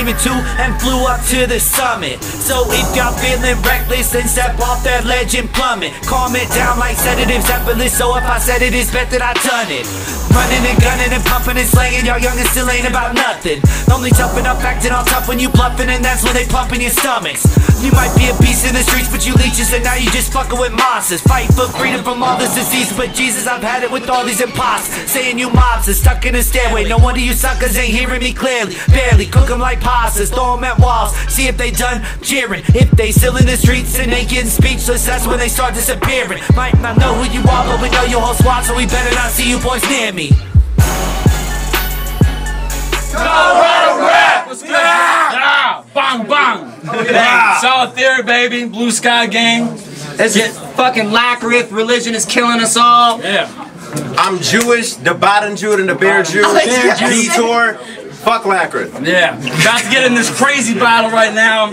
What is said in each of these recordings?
demon too and flew up to the summit. So if y'all feeling reckless, then step off that ledge and plummet. Calm it down like sedatives effortless, so if I said it, it's bet that I done it. Running and gunning and pumping and slanging, y'all young and still ain't about nothing. Only toughen up, acting all tough when you bluffing, and that's when they pump in your stomachs. You might be a beast in the streets, but you leeches, and now you just fucking with monsters. Fight for freedom from all this disease, but Jesus, I've had it with all these imposters. Saying you mobs are stuck in a stairway, no wonder you suckers ain't hearing me clearly. Barely cook them like pastas, throw them at walls, see if they done jeering. If they still in the streets and they getting speechless, that's when they start disappearing. Might not know who you are, but we know your whole squad, so we better not see you boys near me. Coloradorap! What's good? Yeah! Bang, bang! Yeah. Solid theory, baby. Blue Sky Gang. This is fucking LAKHRYTH. Religion is killing us all. Yeah. I'm Jewish, the bottom Jew and the bear Jew. Detour. Fuck LAKHRYTH. Yeah. About to get in this crazy battle right now.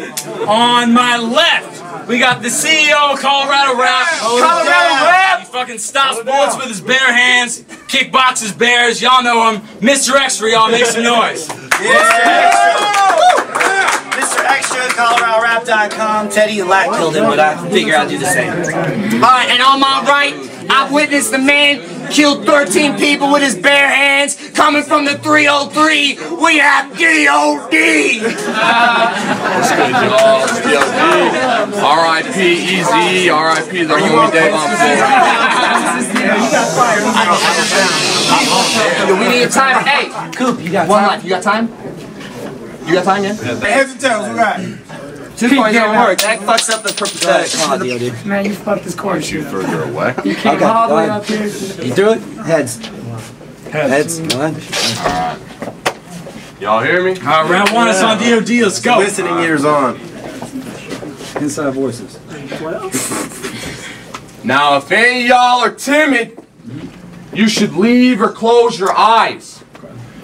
On my left, we got the CEO of Coloradorap. Coloradorap! He fucking stops bullets with his bare hands, kickboxes bears. Y'all know him. Mr.XtrA, y'all make some noise. Mr.XtrA, Coloradorap.com. Teddy and Lack killed him, but I figure I'll do the same. Alright, and on my right, I've witnessed the man killed 13 people with his bare hands. Coming from the 303, we have DOD! R.I.P. Easy, R.I.P. the homie Dave on We need time. Hey, Coop, you got one life. You got time? You got time, yeah? Heads and tails, we got 2 points don't work. That fucks up the purpose. Man, you fucked this corn. further away. You came all the way up here. You do it? Heads. Heads. Go on. Alright. Y'all hear me? Alright, round one is on DOD. Let's go. listening ears on. Inside voices. Now, if any of y'all are timid, you should leave or close your eyes.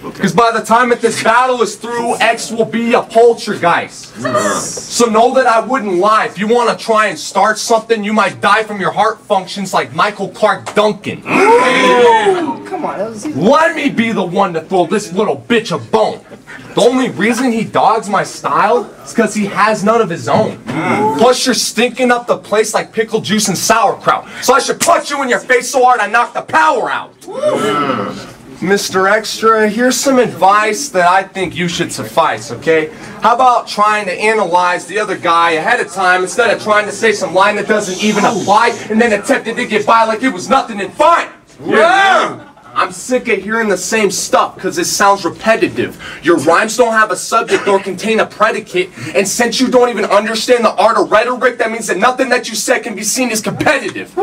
Because by the time that this battle is through, X will be a poltergeist. So know that I wouldn't lie. If you want to try and start something, you might die from your heart functions like Michael Clark Duncan. Come on, that was easy. Let me be the one to throw this little bitch a bone. The only reason he dogs my style is because he has none of his own. Plus you're stinking up the place like pickle juice and sauerkraut. So I should punch you in your face so hard I knock the power out. Mr.XtrA, here's some advice that I think you should suffice, okay? How about trying to analyze the other guy ahead of time instead of trying to say some line that doesn't even apply and then attempting to get by like it was nothing and fine? Yeah! I'm sick of hearing the same stuff because it sounds repetitive. Your rhymes don't have a subject or contain a predicate, and since you don't even understand the art of rhetoric, that means that nothing that you said can be seen as competitive.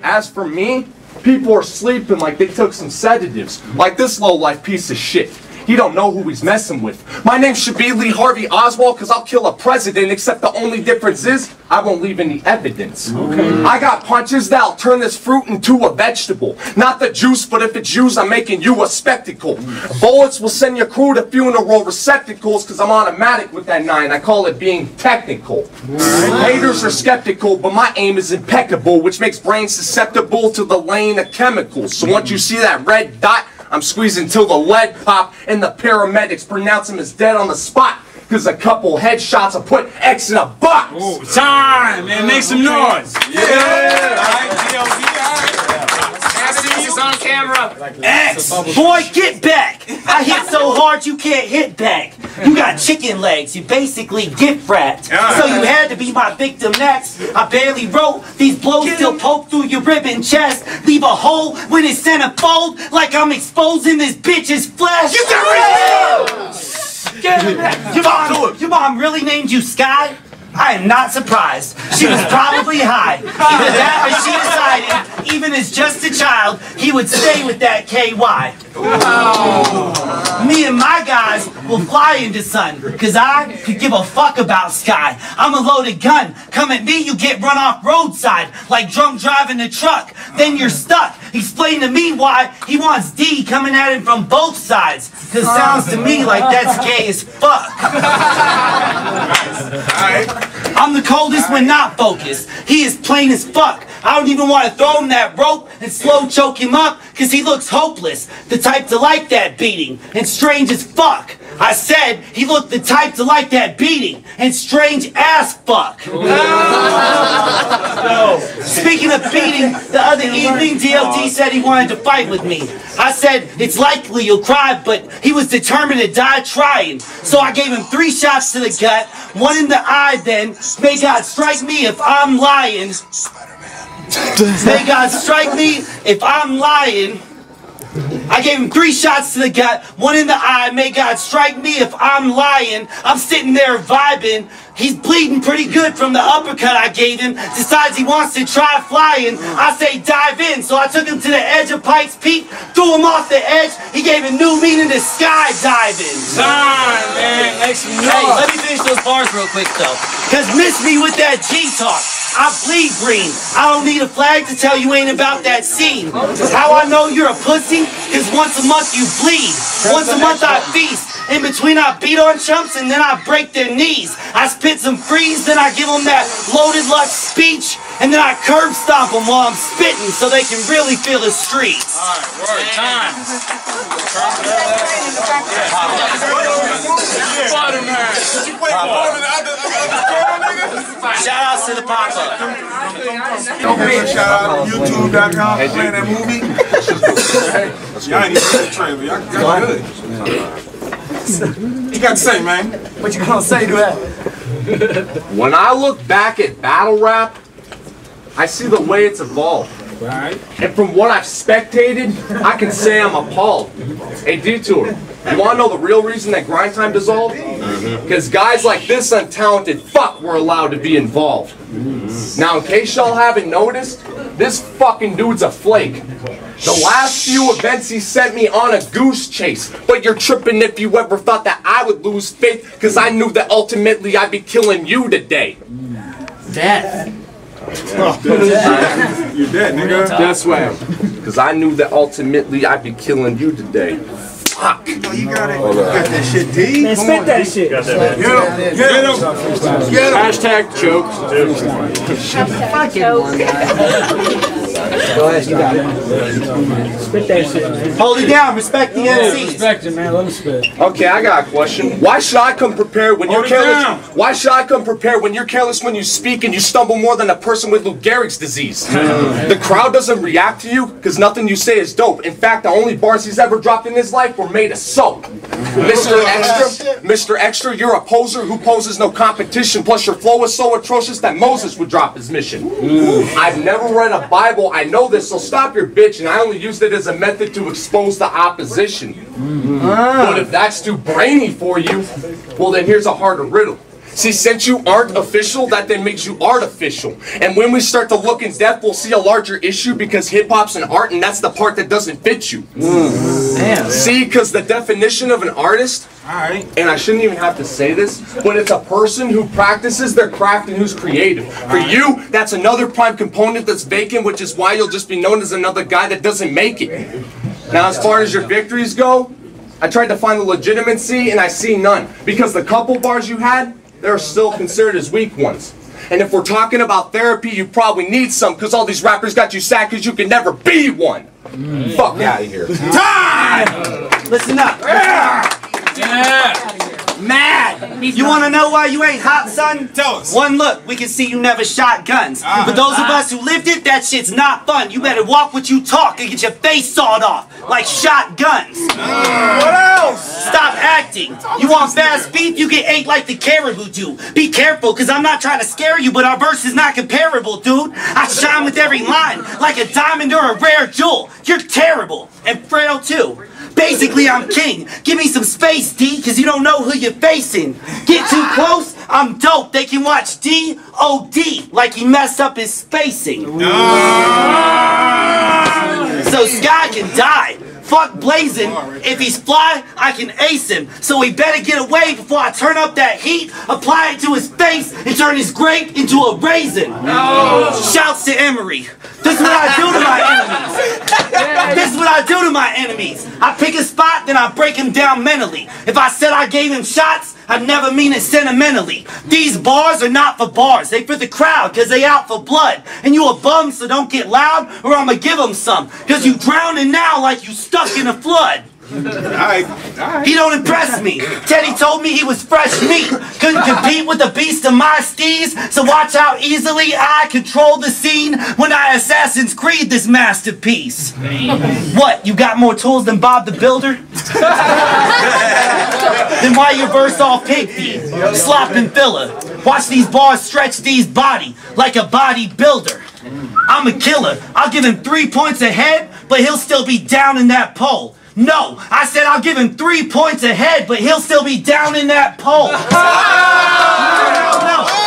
As for me, people are sleeping like they took some sedatives, like this low-life piece of shit. He don't know who he's messing with. My name should be Lee Harvey Oswald because I'll kill a president, except the only difference is I won't leave any evidence. Okay. I got punches that'll turn this fruit into a vegetable. Not the juice, but if it's used, I'm making you a spectacle. Bullets will send your crew to funeral receptacles because I'm automatic with that 9. I call it being technical. Haters are skeptical, but my aim is impeccable, which makes brains susceptible to the lane of chemicals. So once you see that red dot, I'm squeezing till the lead pop and the paramedics pronounce him as dead on the spot. Cause a couple headshots will put X in a box. Ooh, time, man, make some noise. Yeah! It's on camera. X! Boy, get back! I hit so hard you can't hit back. You got chicken legs, you basically gift wrapped. So you had to be my victim next. I barely wrote, these blows still poke through your ribbon chest. Leave a hole when it's centerfold, like I'm exposing this bitch's flesh. You got your mom really named you Sky? I am not surprised. She was probably high. Either that or she decided, even as just a child, he would stay with that KY. Me and my guys will fly into sun, cause I could give a fuck about Sky. I'm a loaded gun. Come at me, you get run off roadside, like drunk driving a truck. Then you're stuck. Explain to me why he wants D coming at him from both sides. Cause sounds to me like that's gay as fuck. I'm the coldest when not focused. He is plain as fuck. I don't even want to throw him that rope and slow choke him up, cause he looks hopeless, the type to like that beating, and strange as fuck. I said he looked the type to like that beating, and strange as fuck. Speaking of beating, the other evening DOD said he wanted to fight with me. I said it's likely you'll cry, but he was determined to die trying. So I gave him 3 shots to the gut, 1 in the eye then. May God strike me if I'm lying. May God strike me if I'm lying. I gave him 3 shots to the gut, 1 in the eye. May God strike me if I'm lying. I'm sitting there vibing. He's bleeding pretty good from the uppercut I gave him. Decides he wants to try flying. I say dive in, so I took him to the edge of Pikes Peak, threw him off the edge. He gave a new meaning to skydiving. Time, man. Make some noise. Hey, let me finish those bars real quick though. Cause miss me with that G-talk. I bleed green. I don't need a flag to tell you ain't about that scene. How I know you're a pussy? Cause once a month you bleed. Once a month I feast. In between I beat on chumps and then I break their knees. I spit some freeze, then I give them that loaded lust speech. And then I curb stomp them while I'm spitting so they can really feel the streets. Alright, word, time. Shout outs to the pop-up. Shout out to YouTube.com for playing that movie. Y'all ain't even seen the trailer. Y'all good. You got to say, man. What you gonna say to that? When I look back at battle rap, I see the way it's evolved. Right. And from what I've spectated, I can say I'm appalled. Hey, Detour, you want to know the real reason that grind time dissolved? Because guys like this untalented fuck were allowed to be involved. Now, in case y'all haven't noticed, this fucking dude's a flake. The last few events he sent me on a goose chase. But you're tripping if you ever thought that I would lose faith, because I knew that ultimately I'd be killing you today. Death. You're dead, nigga. Guess what? Because I knew that ultimately I'd be killing you today. Fuck. Oh, you got it. You got that shit, D. Man, spit that shit. Get him. Get him. Hashtag jokes. Go ahead, you got it. Spit that shit, man. Hold it down, respect the MCs. Respect it, man. Let him spit. Okay, I got a question. Why should I come prepared when you're careless? Why should I come prepared when you're careless when you speak and you stumble more than a person with Lou Gehrig's disease? The crowd doesn't react to you because nothing you say is dope. In fact, the only bars he's ever dropped in his life were made of soap. Mr.XtrA, you're a poser who poses no competition. Plus, your flow is so atrocious that Moses would drop his mission. I've never read a Bible. I know this, so stop your bitch. And I only used it as a method to expose the opposition. But if that's too brainy for you, well, then here's a harder riddle. See, since you aren't official, that then makes you artificial. And when we start to look in depth, we'll see a larger issue because hip-hop's an art, and that's the part that doesn't fit you. Damn. See, because the definition of an artist, and I shouldn't even have to say this, but it's a person who practices their craft and who's creative. For you, that's another prime component that's vacant, which is why you'll just be known as another guy that doesn't make it. Now, as far as your victories go, I tried to find the legitimacy, and I see none. Because the couple bars you had, they're still considered as weak ones. And if we're talking about therapy, you probably need some, because all these rappers got you sad because you can never be one. Fuck out of here. Time! Listen up. Mad! You want to know why you ain't hot, son? Tell us. One look, we can see you never shot guns. But those of us who lived it, that shit's not fun. You better walk what you talk and get your face sawed off like shotguns. What else? Stop acting. You want fast beef, you get ate like the caribou do. Be careful, cause I'm not trying to scare you, but our verse is not comparable, dude. I shine with every line, like a diamond or a rare jewel. You're terrible, and frail too. Basically, I'm king. Give me some space, D, cause you don't know who you're facing. Get too close, I'm dope. They can watch D.O.D. like he messed up his spacing. So Sky can die. Fuck blazing. If he's fly, I can ace him. So he better get away before I turn up that heat, apply it to his face, and turn his grape into a raisin. Shouts to Emery. This is what I do to my enemies. This is what I do to my enemies. I pick a spot, then I break him down mentally. If I said I gave him shots, I never mean it sentimentally. These bars are not for bars, they for the crowd, cause they out for blood. And you a bum, so don't get loud, or I'ma give them some. Cause you drowning now like you stuck in a flood. He don't impress me. Teddy told me he was fresh meat. Couldn't compete with the beast of my steez. So watch how easily I control the scene when I Assassin's Creed this masterpiece. What, you got more tools than Bob the Builder? Then why your verse all pig feet? Slopping filler. Watch these bars stretch these body like a bodybuilder. I'm a killer. I'll give him 3 points ahead, but he'll still be down in that pole. No, I said I'll give him 3 points ahead, but he'll still be down in that pole. No.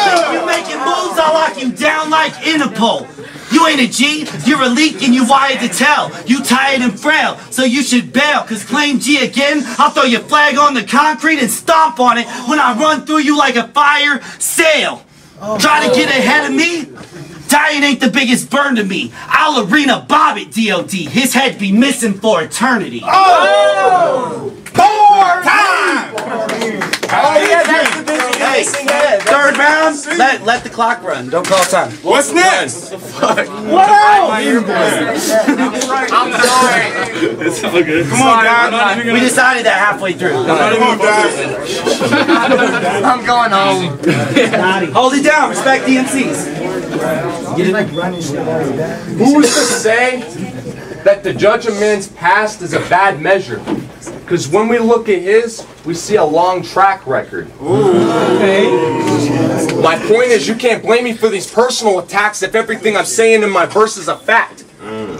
Think you making moves, I'll lock you down like Interpol. You ain't a G, you're a leak and you wired to tell. You tired and frail, so you should bail. Cause claim G again, I'll throw your flag on the concrete and stomp on it when I run through you like a fire sale. Try to get ahead of me? Dying ain't the biggest burn to me. I'll arena Bob at DOD. His head be missing for eternity. Oh! Four time! Oh yeah, that's the busy guy. Third round, let the clock run. Don't call time. What's next? What else? I'm sorry. It's all good. Come on, guys. We decided that halfway through. Come on, guys. I'm going home. Hold it down. Respect the MCs. Who is to say that to judge a man's past is a bad measure? Because when we look at his, we see a long track record. My point is, you can't blame me for these personal attacks if everything I'm saying in my verse is a fact.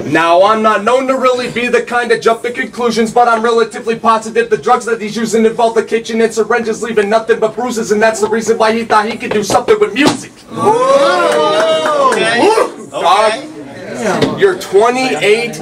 Now, I'm not known to really be the kind to jump to conclusions, but I'm relatively positive the drugs that he's using involve the kitchen and syringes, leaving nothing but bruises, and that's the reason why he thought he could do something with music. Okay. You're 28.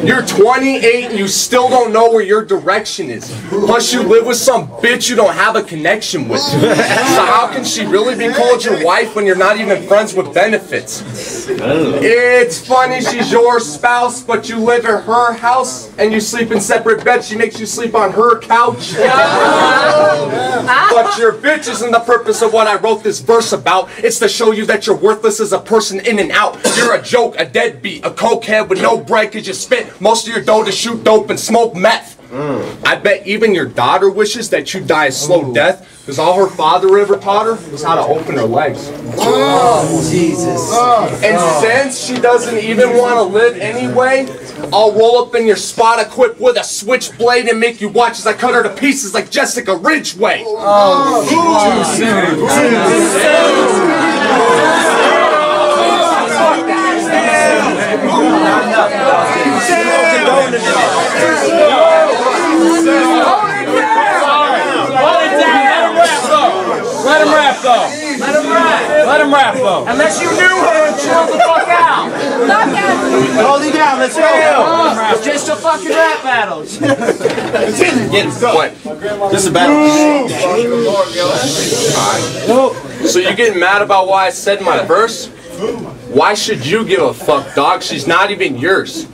You're 28 and you still don't know where your direction is. Plus you live with some bitch you don't have a connection with. So how can she really be called your wife when you're not even friends with benefits? It's funny she's your spouse, but you live at her house and you sleep in separate beds. She makes you sleep on her couch. But your bitch isn't the purpose of what I wrote this verse about. It's to show you that you're worthless as a person in and out. You're a joke, a deadbeat, a cokehead with no break cause you spent most of your dough to shoot dope and smoke meth. I bet even your daughter wishes that you die a slow death because all her father ever taught her was how to open her legs. Oh, Jesus. And since she doesn't even want to live anyway, I'll roll up in your spot equipped with a switchblade and make you watch as I cut her to pieces like Jessica Ridgway. Oh, Let him rap though. Let him rap though. Unless you knew her, chill the fuck out. Hold it down. Let's go. It's just a fucking rap battle. Get him. What? This is a battle. So you getting mad about why I said my verse? Why should you give a fuck, dog? She's not even yours.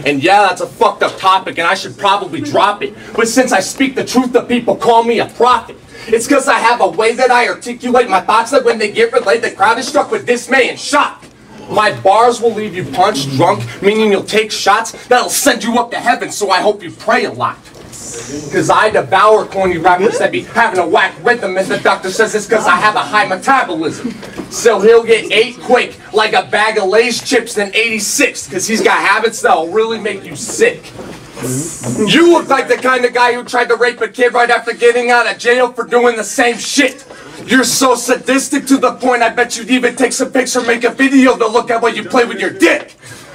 And yeah, that's a fucked up topic and I should probably drop it. But since I speak the truth, the people call me a prophet. It's because I have a way that I articulate my thoughts that when they get relayed, the crowd is struck with dismay and shock. My bars will leave you punch drunk, meaning you'll take shots that'll send you up to heaven, so I hope you pray a lot. Because I devour corny rappers that be having a whack rhythm, and the doctor says it's because I have a high metabolism. So he'll get ate quick like a bag of Lay's chips in '86, because he's got habits that'll really make you sick. You look like the kind of guy who tried to rape a kid right after getting out of jail for doing the same shit. You're so sadistic to the point I bet you'd even take some pics or make a video to look at while you play with your dick.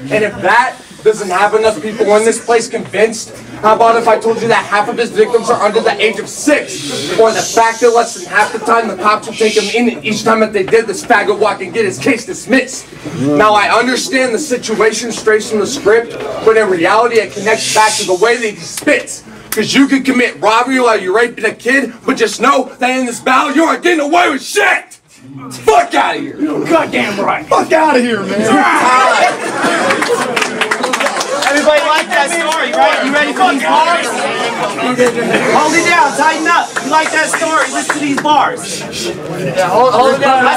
And if that doesn't have enough people in this place convinced, how about if I told you that half of his victims are under the age of 6? Or the fact that less than half the time the cops will take him in, and each time that they did, this faggot walk and get his case dismissed. Now I understand the situation strays from the script, but in reality it connects back to the way that he spits. Because you can commit robbery while you're raping a kid, but just know that in this battle you aren't getting away with shit! Fuck out of here! Goddamn right! Fuck out of here, man! Everybody like that story, right? You ready for these bars? Hold it down, tighten up. You like that story? Listen to these bars. Hold it down.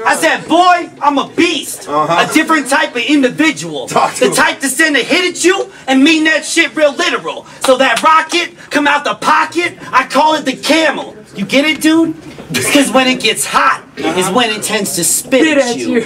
I said, boy, I'm a beast. A different type of individual. The type to send a hit at you and mean that shit real literal. So that rocket come out the pocket, I call it the camel. You get it, dude? It's because when it gets hot is when it tends to spit at you.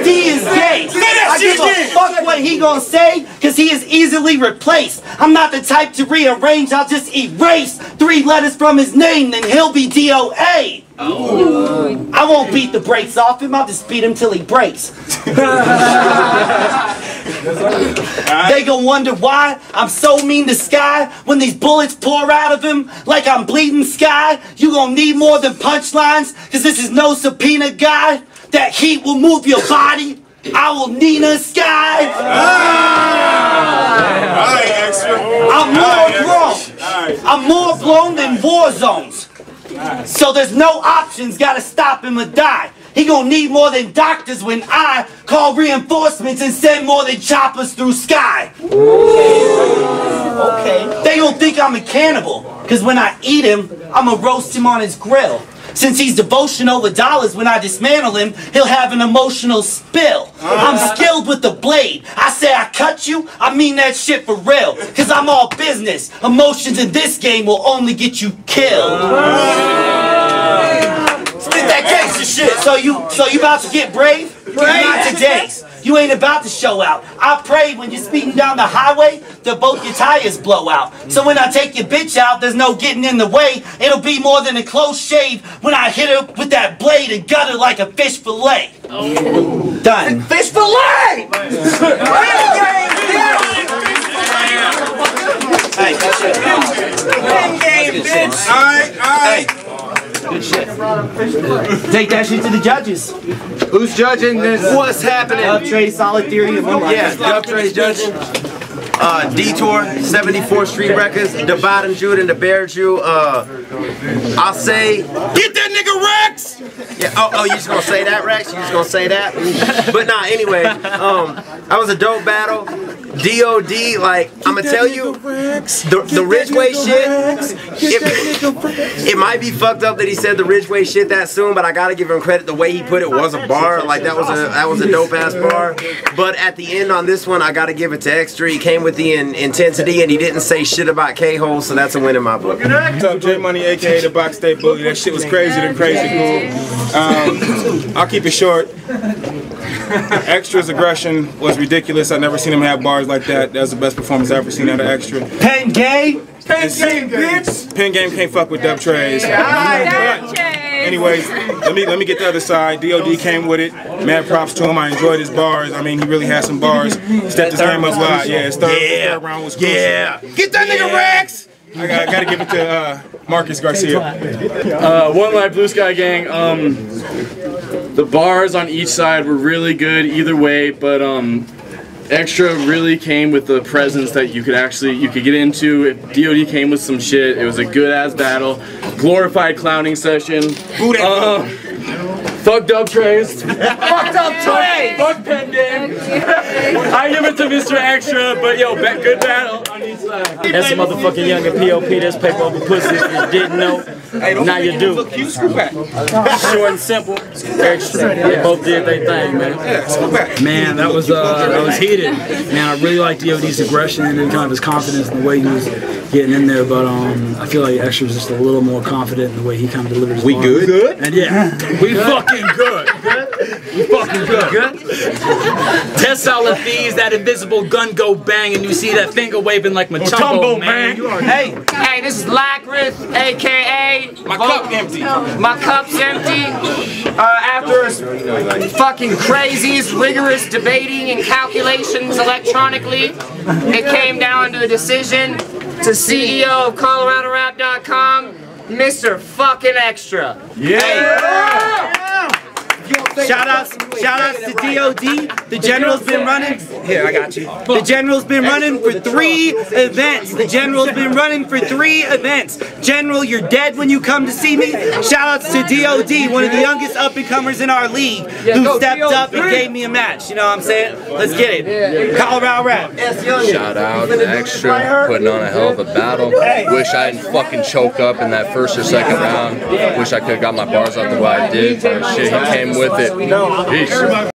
D is gay. I give a fuck what he gonna say, because he is easily replaced. I'm not the type to rearrange, I'll just erase 3 letters from his name, then he'll be DOA. I won't beat the brakes off him, I'll just beat him till he breaks. They gon' wonder why I'm so mean to Sky when these bullets pour out of him like I'm bleeding Sky. You gon' need more than punchlines, cause this is no subpoena guy. That heat will move your body. I will Nina Sky. I'm more blown than war zones. So there's no options, gotta stop him or die. He gon' need more than doctors when I call reinforcements and send more than choppers through Sky. Okay. They gon' think I'm a cannibal, cause when I eat him, I'ma roast him on his grill. Since he's devotion over dollars, when I dismantle him, he'll have an emotional spill. I'm skilled with the blade. I say I cut you, I mean that shit for real. Cause I'm all business. Emotions in this game will only get you killed. Spit that gangster shit. So you about to get brave? Not today. You ain't about to show out. I pray when you're speeding down the highway that both your tires blow out. So when I take your bitch out, there's no getting in the way. It'll be more than a close shave when I hit her with that blade and gut her like a fish fillet. Done. Fish fillet! Hey, good shit. Pengame, bitch. Alright. Good shit. Take that shit to the judges. Who's judging this? What's happening? UPINSMOKE, Solid Theory, and Yeah, UPINSMOKE's judging. Detour, 74th Street Records, the Bottom Jew and the Bear Jew. I'll say, get that nigga Rex! Yeah, oh, you just gonna say that, Rex? You just gonna say that? But nah, anyway, that was a dope battle. DOD, like, I'ma tell you, the Ridgeway shit, it might be fucked up that he said the Ridgeway shit that soon, but I gotta give him credit, the way he put it was a bar, like that was a dope ass bar. But at the end on this one, I gotta give it to XTRA. He came with the intensity and he didn't say shit about K-Hole, so that's a win in my book. What's up, J Money, aka the Box State Bully? That shit was crazy than crazy cool. I'll keep it short. XTRA's aggression was ridiculous. I've never seen him have bars like that. That was the best performance I've ever seen out of XTRA. Pengame, bitch. Pengame can't fuck with Dub-Trays. Anyways, let me get the other side. DOD came with it. Mad props to him. I enjoyed his bars. I mean, he really had some bars. Stepped his game up a lot. Yeah, his third round was crucial. Yeah. Get that nigga Rex! I gotta give it to Marcus Garcia. One Life Blue Sky Gang. The bars on each side were really good either way, but XTRA really came with the presence that you could get into. If DOD came with some shit, it was a good ass battle. Glorified clowning session. Fuck Dub-Trays. Fuck Dub-Trays. Fuck Pengame. I give it to Mr.XtrA, but yo, good battle on each side. That's a motherfucking young and POP. That's paper over pussy. If you didn't know, now you do. Short and simple. XTRA. They both did their thing, man. Man, that was heated. Man, I really liked DOD's aggression and kind of his confidence in the way he was getting in there. But I feel like XTRA was just a little more confident in the way he kind of delivered his bars. We good? And yeah, we fucking good. We fucking good. Test all of these, that invisible gun go bang, and you see that finger waving like Matumbo, man. Hey, this is LAKHRYTH, aka My cup empty. My cup's empty. After fucking craziest, rigorous debating and calculations electronically, it came down to a decision to CEO of Coloradorap.com, Mr.XtrA. Yeah. If Shoutouts to DOD. The general's been running. Here, I got you. The general's been running for 3 events. The general's been running for 3 events. General, you're dead when you come to see me. Shoutouts to DOD, one of the youngest up-and-comers in our league, who stepped up and gave me a match. You know what I'm saying? Let's get it. Colorado Rap. Shout out to Extra, putting on a hell of a battle. Wish I didn't fucking choke up in that first or second round. Wish I could have got my bars out the way I did. But shit, he came with it. Peace.